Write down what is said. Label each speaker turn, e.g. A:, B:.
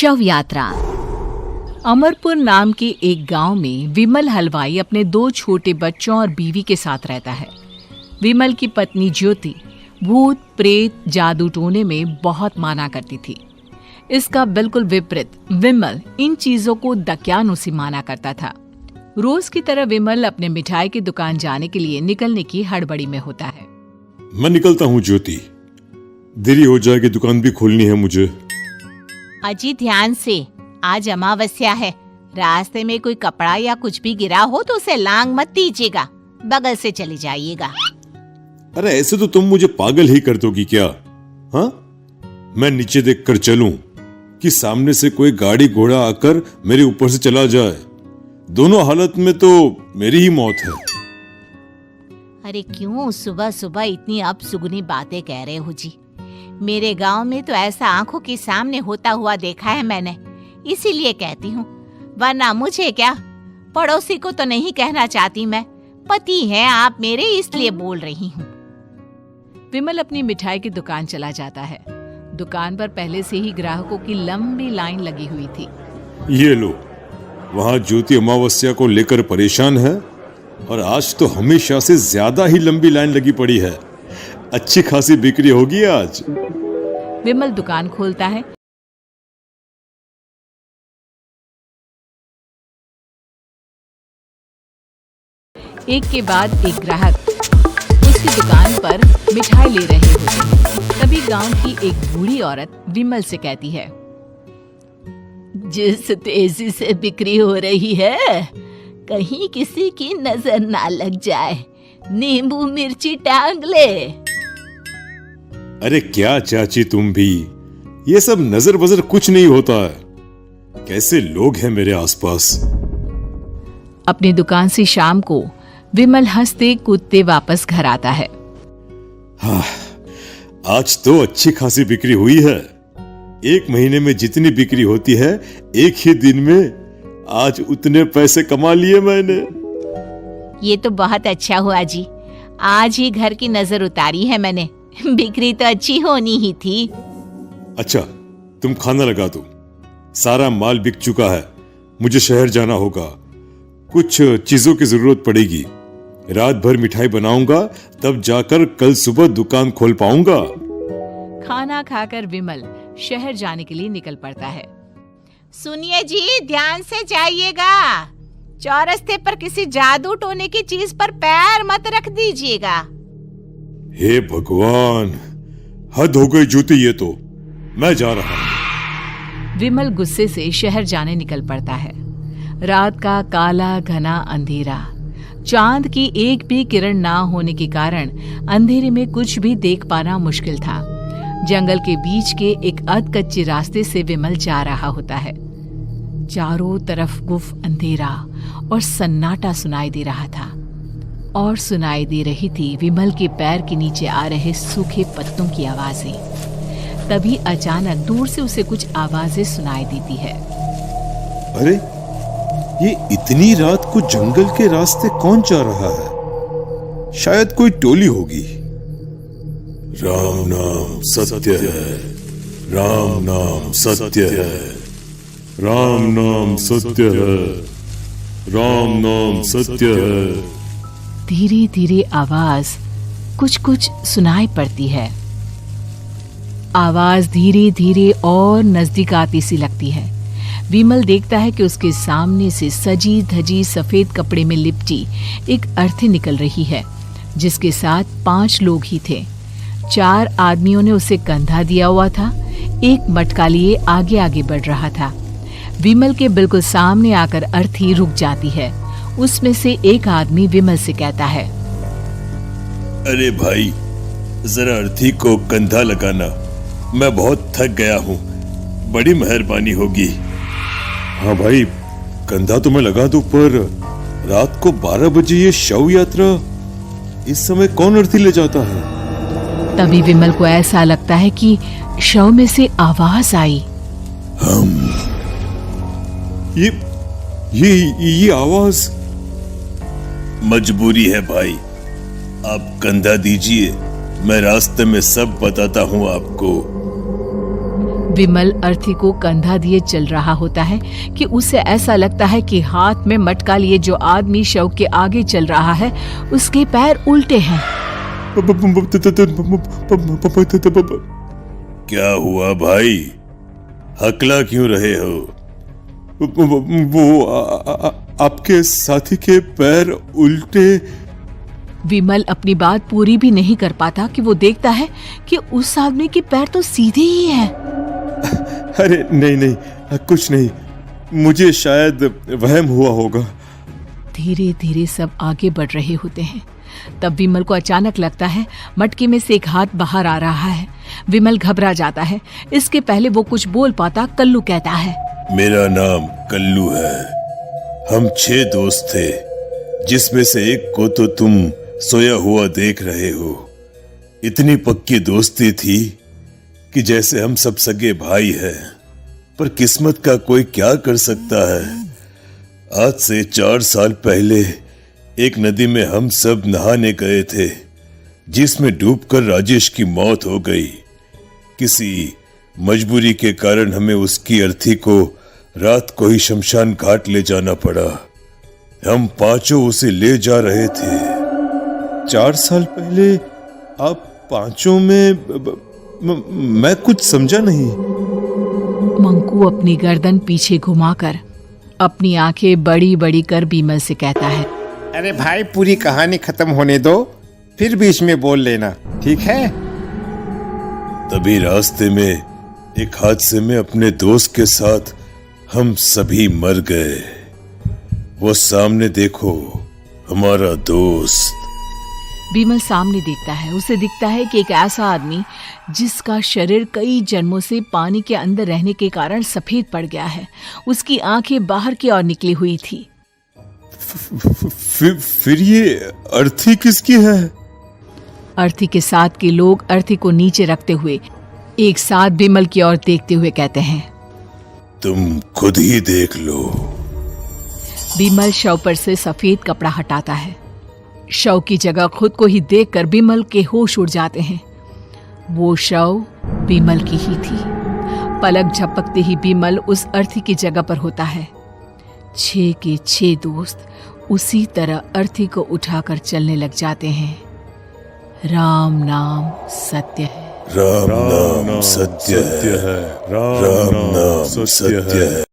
A: शव यात्रा। अमरपुर नाम के एक गांव में विमल हलवाई अपने 2 छोटे बच्चों और बीवी के साथ रहता है। विमल की पत्नी ज्योति भूत प्रेत जादू टोने में बहुत माना करती थी। इसका बिल्कुल विपरीत विमल इन चीजों को दक्यानुसी माना करता था। रोज की तरह विमल अपने मिठाई की दुकान जाने के लिए निकलने की हड़बड़ी में होता है।
B: मैं निकलता हूँ ज्योति, देरी हो जाएगी, दुकान भी खोलनी है मुझे।
C: अजी ध्यान से, आज अमावस्या है। रास्ते में कोई कपड़ा या कुछ भी गिरा हो तो उसे लांग मत दीजिएगा, बगल से चली जाइएगा।
B: अरे ऐसे तो तुम मुझे पागल ही कर दोगी क्या? हाँ, मैं नीचे देखकर चलूं कि सामने से कोई गाड़ी घोड़ा आकर मेरे ऊपर से चला जाए? दोनों हालत में तो मेरी ही मौत है।
C: अरे क्यों सुबह सुबह इतनी अपसुगनी बातें कह रहे हो जी? मेरे गांव में तो ऐसा आंखों के सामने होता हुआ देखा है मैंने, इसीलिए कहती हूँ, वरना मुझे क्या, पड़ोसी को तो नहीं कहना चाहती मैं। पति हैं आप मेरे, इसलिए बोल रही हूँ।
A: विमल अपनी मिठाई की दुकान चला जाता है। दुकान पर पहले से ही ग्राहकों की लंबी लाइन लगी हुई थी।
B: ये लो, वहाँ ज्योति अमावस्या को लेकर परेशान है और आज तो हमेशा से ज्यादा ही लंबी लाइन लगी पड़ी है। अच्छी खासी बिक्री होगी आज।
A: विमल दुकान खोलता है। एक के बाद एक ग्राहक उसकी दुकान पर मिठाई ले रहे होते हैं। तभी गांव की एक बूढ़ी औरत विमल से कहती है,
C: जिस तेजी से बिक्री हो रही है, कहीं किसी की नजर ना लग जाए, नींबू मिर्ची टांग ले।
B: अरे क्या चाची तुम भी, ये सब नजर बजर कुछ नहीं होता है। कैसे लोग हैं मेरे आसपास।
A: अपनी दुकान से शाम को विमल हंसते कूदते वापस घर आता है।
B: हाँ, आज तो अच्छी खासी बिक्री हुई है। एक महीने में जितनी बिक्री होती है, एक ही दिन में आज उतने पैसे कमा लिए मैंने।
C: ये तो बहुत अच्छा हुआ जी, आज ही घर की नजर उतारी है मैंने। बिक्री तो अच्छी होनी ही थी।
B: अच्छा, तुम खाना लगा दो, सारा माल बिक चुका है। मुझे शहर जाना होगा, कुछ चीजों की जरूरत पड़ेगी। रात भर मिठाई बनाऊंगा, तब जाकर कल सुबह दुकान खोल पाऊंगा।
A: खाना खाकर विमल शहर जाने के लिए निकल पड़ता है।
C: सुनिए जी, ध्यान से जाइएगा। चौरस्ते पर किसी जादू टोने की चीज पर पैर मत रख दीजिएगा।
B: हे भगवान, हद हो गई ज्योति, ये तो मैं जा रहा हूं।
A: विमल गुस्से से शहर जाने निकल पड़ता है। रात का काला घना अंधेरा, चांद की एक भी किरण ना होने के कारण अंधेरे में कुछ भी देख पाना मुश्किल था। जंगल के बीच के एक अधकच्चे रास्ते से विमल जा रहा होता है। चारों तरफ गुफ अंधेरा और सन्नाटा सुनाई दे रहा था, और सुनाई दे रही थी विमल के पैर के नीचे आ रहे सूखे पत्तों की आवाजें। तभी अचानक दूर से उसे कुछ आवाजें सुनाई देती है।
B: अरे, ये इतनी रात को जंगल के रास्ते कौन जा रहा है? शायद कोई टोली होगी। राम नाम सत्य है, राम नाम सत्य है, राम नाम सत्य है, राम नाम सत्य है।
A: धीरे धीरे आवाज कुछ कुछ सुनाई पड़ती है। आवाज धीरे धीरे और नजदीक आती सी लगती है। विमल देखता है कि उसके सामने से सजी धजी सफेद कपड़े में लिपटी एक अर्थी निकल रही है, जिसके साथ 5 लोग ही थे। 4 आदमियों ने उसे कंधा दिया हुआ था। एक मटका लिए आगे आगे बढ़ रहा था। विमल के बिल्कुल सामने आकर अर्थी रुक जाती है। उसमें से एक आदमी विमल से कहता है,
B: अरे भाई, जरा अर्थी को कंधा लगाना, मैं बहुत थक गया हूँ, बड़ी मेहरबानी होगी। हाँ भाई, कंधा तो मैं लगा दूं, पर रात को 12 बजे ये शव यात्रा, इस समय कौन अर्थी ले जाता है?
A: तभी विमल को ऐसा लगता है कि शव में से आवाज आई,
B: ये आवाज। मजबूरी है भाई, आप कंधा दीजिए, मैं रास्ते में सब बताता हूँ आपको।
A: विमल अर्थी को कंधा दिए चल रहा होता है कि उसे ऐसा लगता है कि हाथ में मटका लिए जो आदमी शव के आगे चल रहा है उसके पैर उल्टे हैं।
B: क्या हुआ भाई, हकला क्यों रहे हो? वो आपके साथी के पैर उल्टे।
A: विमल अपनी बात पूरी भी नहीं कर पाता कि वो देखता है कि उस आदमी के पैर तो सीधे ही हैं।
B: अरे नहीं, कुछ नहीं, मुझे शायद वहम हुआ होगा।
A: धीरे धीरे सब आगे बढ़ रहे होते हैं। तब विमल को अचानक लगता है मटके में से एक हाथ बाहर आ रहा है। विमल घबरा जाता है। इसके पहले वो कुछ बोल पाता, कल्लू कहता है,
B: मेरा नाम कल्लू है। हम 6 दोस्त थे, जिसमें से एक को तो तुम सोया हुआ देख रहे हो। इतनी पक्की दोस्ती थी कि जैसे हम सब सगे भाई हैं। पर किस्मत का कोई क्या कर सकता है। आज से 4 साल पहले एक नदी में हम सब नहाने गए थे, जिसमें डूबकर राजेश की मौत हो गई। किसी मजबूरी के कारण हमें उसकी अर्थी को रात को ही शमशान घाट ले जाना पड़ा। हम 5 उसे ले जा रहे थे। 4 साल पहले आप 5 में मैं कुछ समझा नहीं।
A: मंकू अपनी गर्दन पीछे घुमाकर अपनी आंखें बड़ी बड़ी कर विमल से कहता है,
D: अरे भाई, पूरी कहानी खत्म होने दो, फिर बीच में बोल लेना, ठीक है?
B: तभी रास्ते में एक हादसे में अपने दोस्त के साथ हम सभी मर गए। वो सामने देखो, हमारा दोस्त।
A: विमल सामने देखता है। उसे दिखता है कि एक ऐसा आदमी जिसका शरीर कई जन्मों से पानी के अंदर रहने के कारण सफेद पड़ गया है। उसकी आंखें बाहर की ओर निकली हुई थी।
B: फिर ये अर्थी किसकी है?
A: अर्थी के साथ के लोग अर्थी को नीचे रखते हुए एक साथ विमल की ओर देखते हुए कहते हैं,
B: तुम खुद ही देख लो।
A: विमल शव पर से सफेद कपड़ा हटाता है। शव की जगह खुद को ही देखकर विमल के होश उड़ जाते हैं। वो शव विमल की ही थी। पलक झपकते ही विमल उस अर्थी की जगह पर होता है। 6 के 6 दोस्त उसी तरह अर्थी को उठाकर चलने लग जाते हैं। राम नाम सत्य है।
B: राम नाम सत्य है। राम नाम सत्य है।